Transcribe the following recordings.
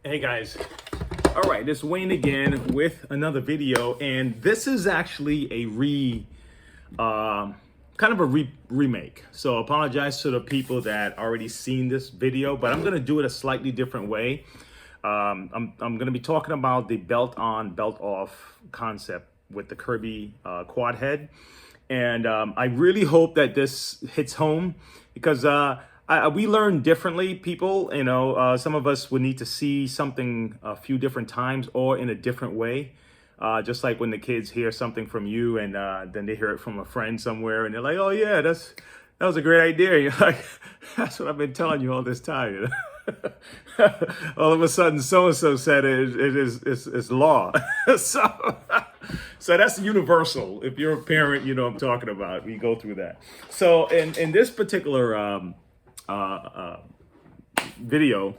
Hey guys, all right, it's Wayne again with another video, and this is actually a remake. So apologize to the people that already seen this video, but I'm gonna do it a slightly different way. I'm gonna be talking about the belt on, belt off concept with the Kirby quad head, and I really hope that this hits home because we learn differently, people. Some of us would need to see something a few different times or in a different way. Just like when the kids hear something from you and then they hear it from a friend somewhere and they're like, oh yeah, that was a great idea. You're like, that's what I've been telling you all this time. All of a sudden, so-and-so said it's law. So that's universal. If you're a parent, you know what I'm talking about. We go through that. So in this particular video,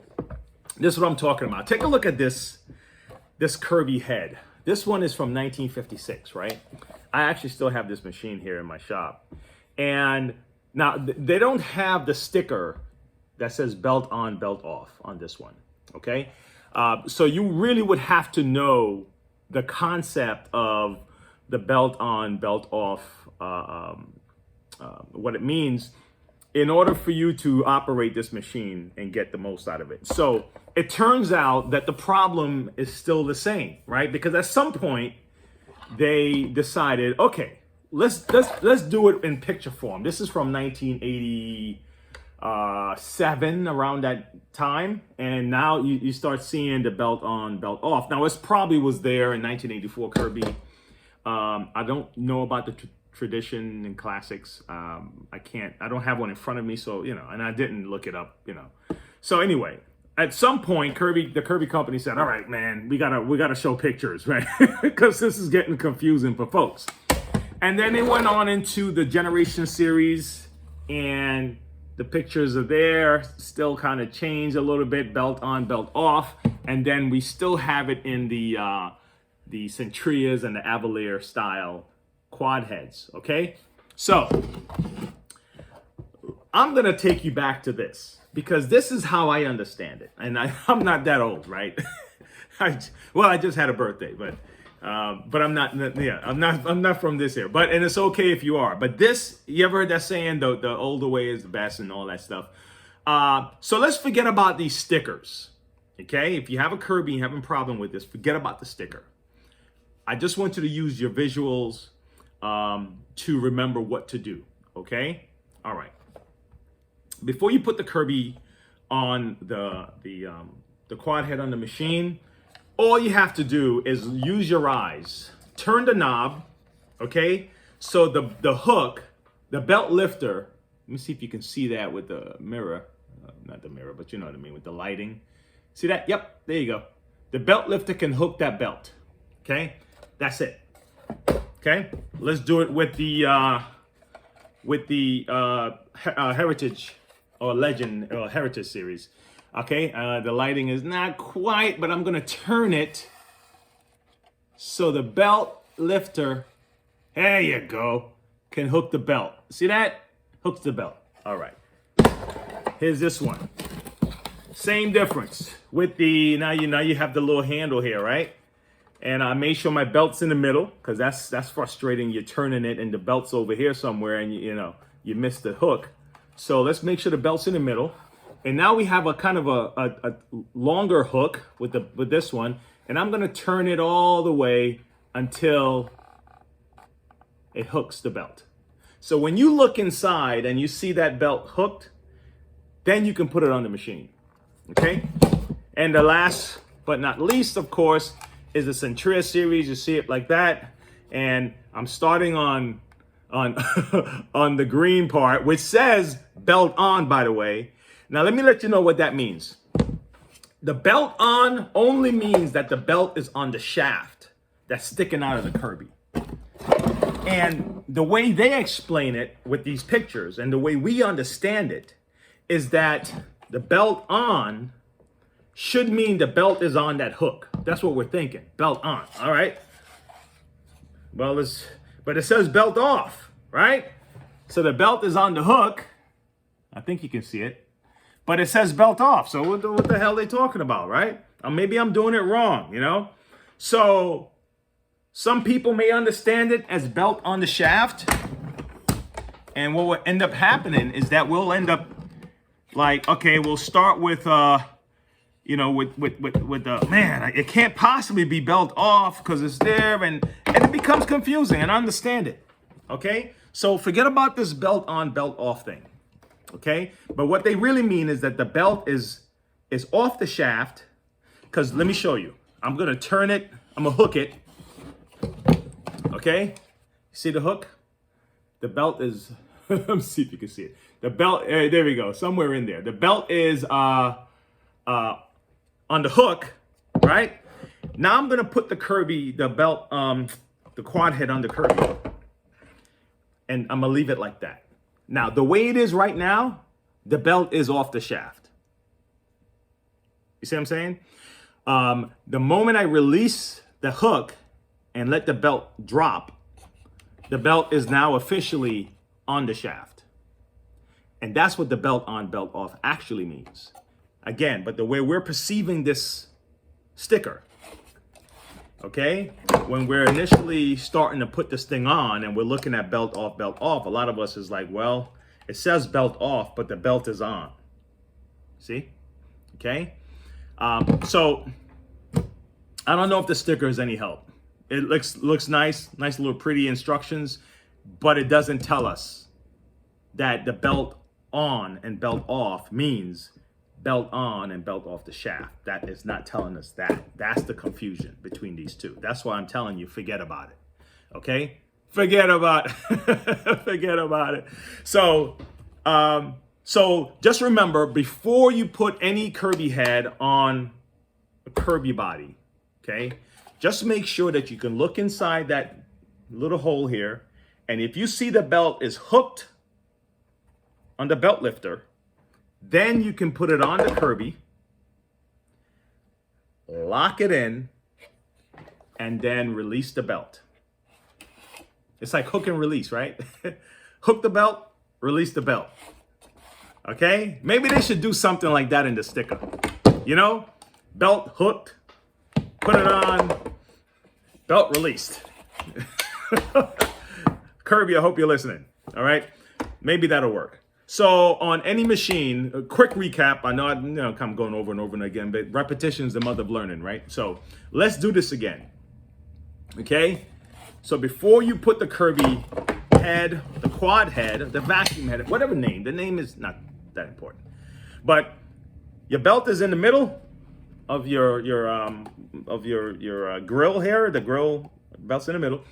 this is what I'm talking about. Take a look at this Kirby head. This one is from 1956, right? I actually still have this machine here in my shop. And now they don't have the sticker that says belt on, belt off on this one, okay? So you really would have to know the concept of the belt on, belt off, what it means in order for you to operate this machine and get the most out of it. So it turns out that the problem is still the same, right? Because at some point they decided, okay, let's do it in picture form. This is from 1987, around that time, and now you start seeing the belt on, belt off. Now it probably was there in 1984 Kirby. I don't know about the tradition and classics. I don't have one in front of me, so and I didn't look it up, So anyway, at some point the Kirby company said, all right, man, we gotta show pictures, right? Because this is getting confusing for folks. And then they went on into the Generation series, and the pictures are there, still kind of changed a little bit, belt on, belt off, and then we still have it in the Centrias and the Avalier style quad heads, okay? So I'm gonna take you back to this because this is how I understand it, and I'm not that old, right? I just had a birthday, but I'm not. Yeah, I'm not from this era. And it's okay if you are. But this, you ever heard that saying, the older way is the best and all that stuff. So let's forget about these stickers, okay? If you have a Kirby and having a problem with this, forget about the sticker. I just want you to use your visuals to remember what to do, okay? All right. Before you put the Kirby on the quad head on the machine, all you have to do is use your eyes, turn the knob, okay? So the hook, the belt lifter, let me see if you can see that with the mirror, not the mirror, but you know what I mean, with the lighting. See that? Yep, there you go. The belt lifter can hook that belt, okay? That's it. Okay, let's do it with the Heritage or Legend or Heritage series. Okay, the lighting is not quite, but I'm gonna turn it so the belt lifter, there you go, can hook the belt. See that? Hooks the belt. All right. Here's this one. Same difference with the now you have the little handle here, right? And I made sure my belt's in the middle because that's frustrating. You're turning it and the belt's over here somewhere and you missed the hook. So let's make sure the belt's in the middle. And now we have a kind of a longer hook with this one. And I'm gonna turn it all the way until it hooks the belt. So when you look inside and you see that belt hooked, then you can put it on the machine, okay? And the last but not least, of course, is the Centria series. You see it like that, and I'm starting on on the green part, which says belt on, by the way. Now let me let you know what that means. The belt on only means that the belt is on the shaft that's sticking out of the Kirby. And the way they explain it with these pictures and the way we understand it is that the belt on should mean the belt is on that hook. That's what we're thinking. Belt on. All right. Well, but it says belt off, right? So the belt is on the hook. I think you can see it. but it says belt off. So what the hell are they talking about, right? Or maybe I'm doing it wrong, you know? So some people may understand it as belt on the shaft. And what will end up happening is that we'll end up like, okay, we'll start with, you know, with the, man, it can't possibly be belt off because it's there, and it becomes confusing, and I understand it, okay? So forget about this belt on, belt off thing, okay? But what they really mean is that the belt is off the shaft, because let me show you. I'm gonna turn it, I'm gonna hook it, okay? See the hook? The belt is, let me see if you can see it. The belt, there we go, somewhere in there. The belt is on the hook, right? Now I'm gonna put the belt, the quad head on the Kirby, and I'm gonna leave it like that. Now, the way it is right now, the belt is off the shaft. You see what I'm saying? The moment I release the hook and let the belt drop, the belt is now officially on the shaft. And that's what the belt on, belt off actually means. Again, but the way we're perceiving this sticker, okay? When we're initially starting to put this thing on and we're looking at belt off, a lot of us is like, well, it says belt off, but the belt is on. See? Okay? So I don't know if the sticker is any help. It looks nice little pretty instructions, but it doesn't tell us that the belt on and belt off means belt on and belt off the shaft. That is not telling us that. That's the confusion between these two. That's why I'm telling you, forget about it. Okay? Forget about it. Forget about it. So just remember, before you put any Kirby head on a Kirby body, okay, just make sure that you can look inside that little hole here, and if you see the belt is hooked on the belt lifter, then you can put it on the Kirby, lock it in, and then release the belt. It's like hook and release, right? Hook the belt, release the belt. Okay? Maybe they should do something like that in the sticker. You know? Belt hooked, put it on, belt released. Kirby, I hope you're listening. All right? Maybe that'll work. So on any machine, a quick recap. I know I'm going over and over and again, but repetition is the mother of learning, right? So let's do this again. Okay? So before you put the Kirby head, the quad head, the vacuum head, whatever name, the name is not that important. But your belt is in the middle of your grill here. The grill belt's in the middle.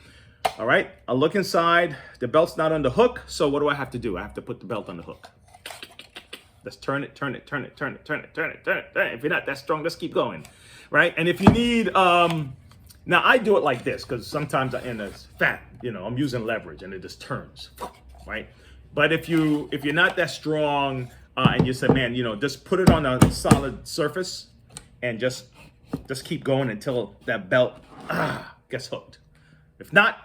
All right, I look inside, the belt's not on the hook, so what do I have to do? I have to put the belt on the hook. Let's turn it. If you're not that strong, let's keep going, right? And if you need, now I do it like this, because sometimes I end up fat, I'm using leverage and it just turns, right? But if you're not that strong and you say, man, just put it on a solid surface and just keep going until that belt gets hooked. If not,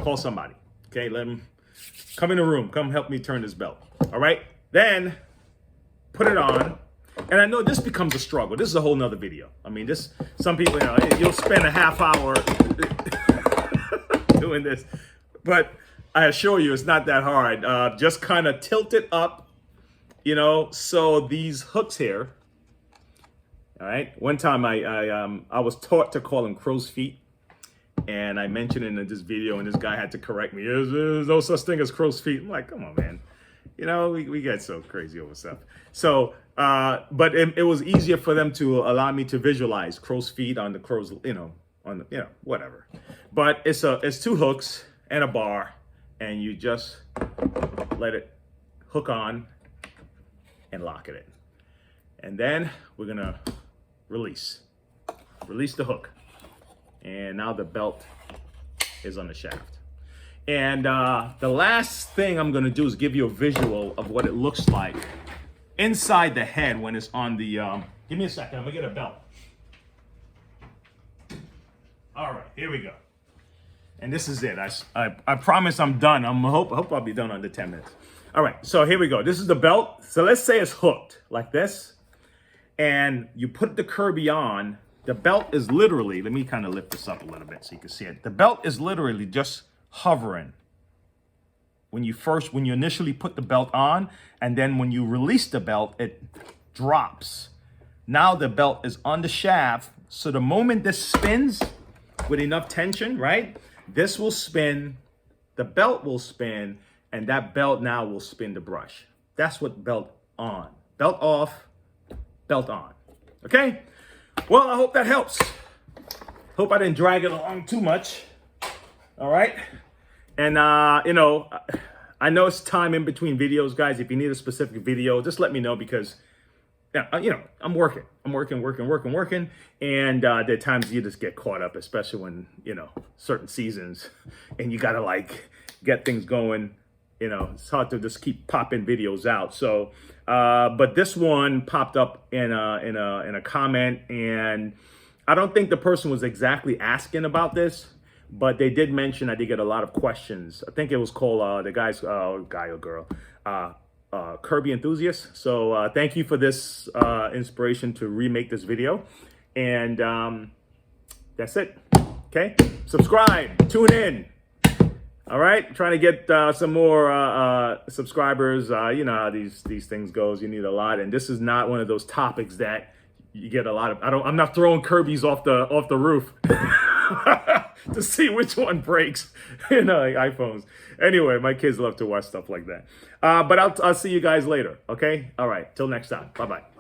call somebody, okay? Let them come in the room. Come help me turn this belt, all right? Then put it on. And I know this becomes a struggle. This is a whole nother video. I mean, some people, you'll spend a half hour doing this. But I assure you, it's not that hard. Just kind of tilt it up, so these hooks here, all right? One time I was taught to call them crow's feet. And I mentioned it in this video, and this guy had to correct me. There's no such thing as crow's feet. I'm like, come on, man. We get so crazy over stuff. So, but it was easier for them to allow me to visualize crow's feet on the crow's, whatever. But it's two hooks and a bar, and you just let it hook on and lock it in. And then we're gonna release the hook. And now the belt is on the shaft. And the last thing I'm gonna do is give you a visual of what it looks like inside the head when it's on the, give me a second, I'm gonna get a belt. All right, here we go. And this is it. I promise I'm done. I hope I'll be done under 10 minutes. All right, so here we go. This is the belt. So let's say it's hooked like this, and you put the Kirby on. The belt is literally, let me kind of lift this up a little bit so you can see it. The belt is literally just hovering when you initially put the belt on, and then when you release the belt, it drops. Now the belt is on the shaft, so the moment this spins with enough tension, right? This will spin, the belt will spin, and that belt now will spin the brush. That's what belt on. Belt off, belt on. Okay? Well, I hope that helps. Hope I didn't drag it along too much. All right? And, you know, I know it's time in between videos, guys. If you need a specific video, just let me know because, yeah, you know, I'm working. I'm working. And there are times you just get caught up, especially when, you know, certain seasons and you got to, like, get things going. You know, it's hard to just keep popping videos out. So, but this one popped up in a comment, and I don't think the person was exactly asking about this, but they did mention I did get a lot of questions. I think it was called the guy's guy or girl, Kirby enthusiast. So thank you for this inspiration to remake this video, and that's it. Okay, subscribe, tune in. All right, trying to get some more subscribers. You know how these things goes. You need a lot, and this is not one of those topics that you get a lot of. I'm not throwing Kirby's off the roof to see which one breaks. You know, like iPhones. Anyway, my kids love to watch stuff like that. But I'll see you guys later. Okay. All right. Till next time. Bye bye.